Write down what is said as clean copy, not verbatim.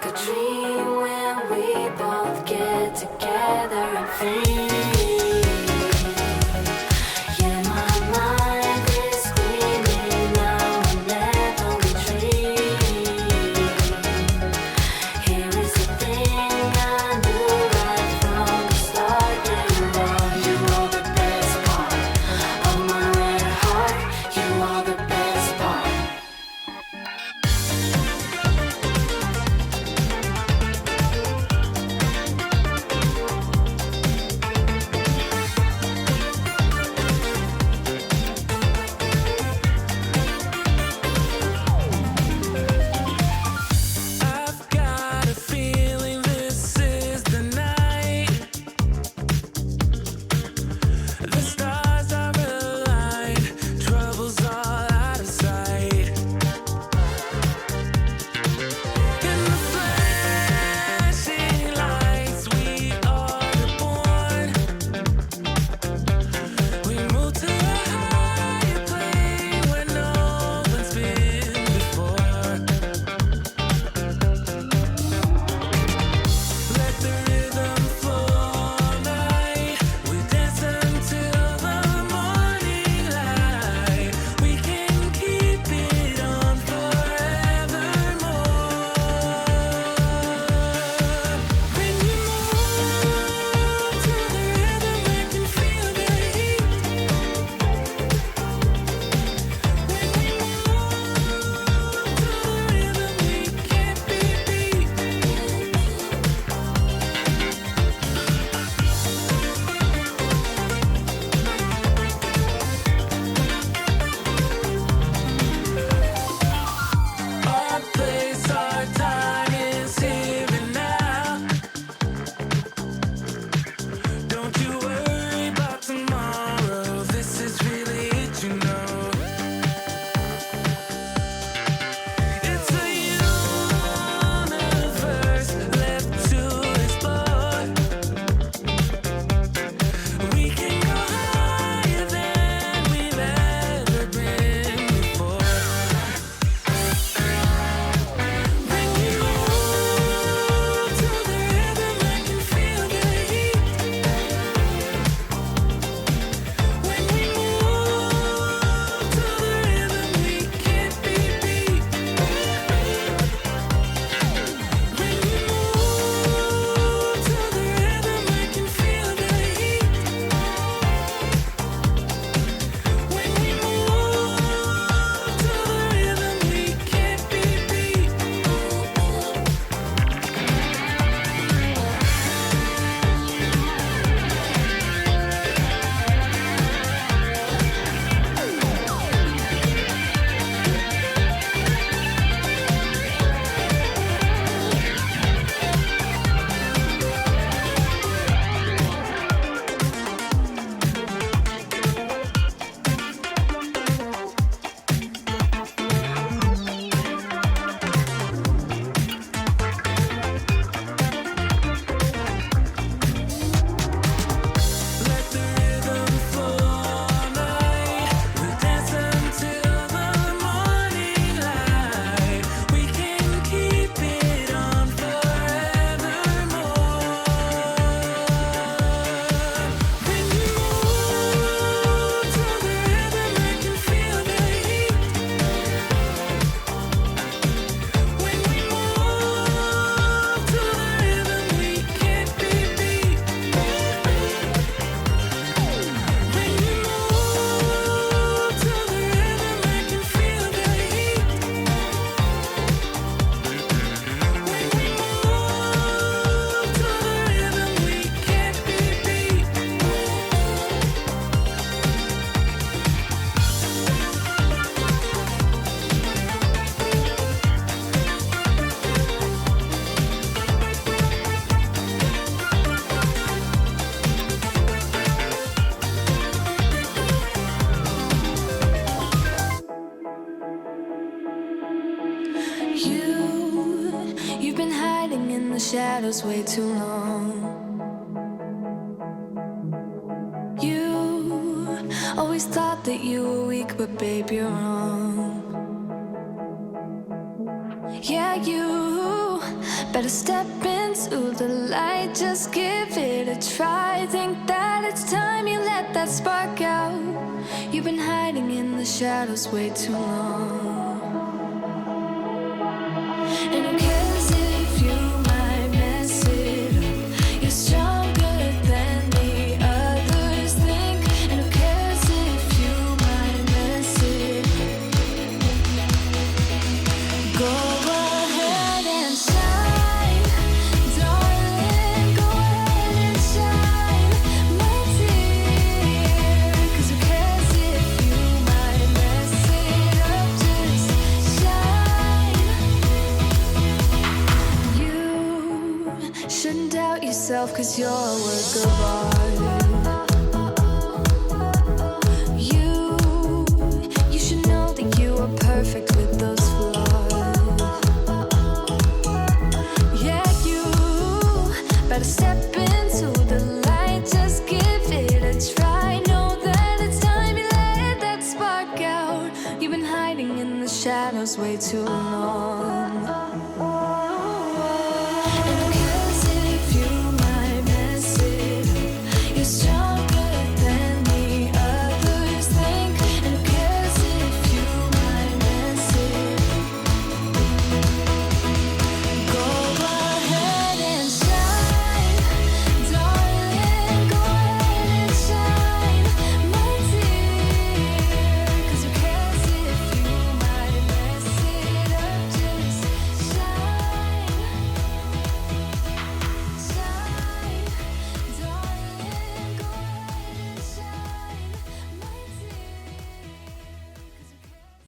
like a dream when we both get together and feel. Yeah, my mind is screaming now whenever we dream. Here is the thing I knew right from the start. Yeah, you are the best part of my red heart. You are the best part. I've got a feeling this is the night. The stars are aligned, trouble's all out of sight. In the flashing lights, we are born. We move to a higher plane where no one's been before. Let the rhythm flow all night. We dance until the morning light. We can keep it on forevermore. When you move to the rhythm, I can feel the heat. When we move to the rhythm, we can't be beat. Our place, our time is here and now. Don't you worry about tomorrow. This is really it, you know. It's a universe left to explore. We can go higher than we've ever been before. When you move to the rhythm, I can feel the heat. When we move to the rhythm, we can't be beat. When you move to the rhythm, I can feel the heat. When we move to the rhythm, we can't be beat. Let the rhythm flow all night. We dance until the morning light. We can keep it on forevermore. When you move to the rhythm, I can feel the heat. When we move to the rhythm, we can't be beat. When you move to the rhythm, I can feel the heat. When we move to the rhythm, we can't be beat. You've been hiding in the shadows way too long. You always thought that you were weak, but babe, you're wrong. Yeah, you Better step into the light, just give it a try. Think that it's time you let that spark out. You've been hiding in the shadows way too long. And who cares if you might mess it up? You're stronger than the others think. And who cares if you might mess it up? Go ahead and shine, darling. Go ahead and shine, my dear. 'Cause who cares if you might mess it up? Just shine. You shouldn't doubt yourself, 'cause you're a work of art. You should know that you are perfect with those flaws. Yeah, you better step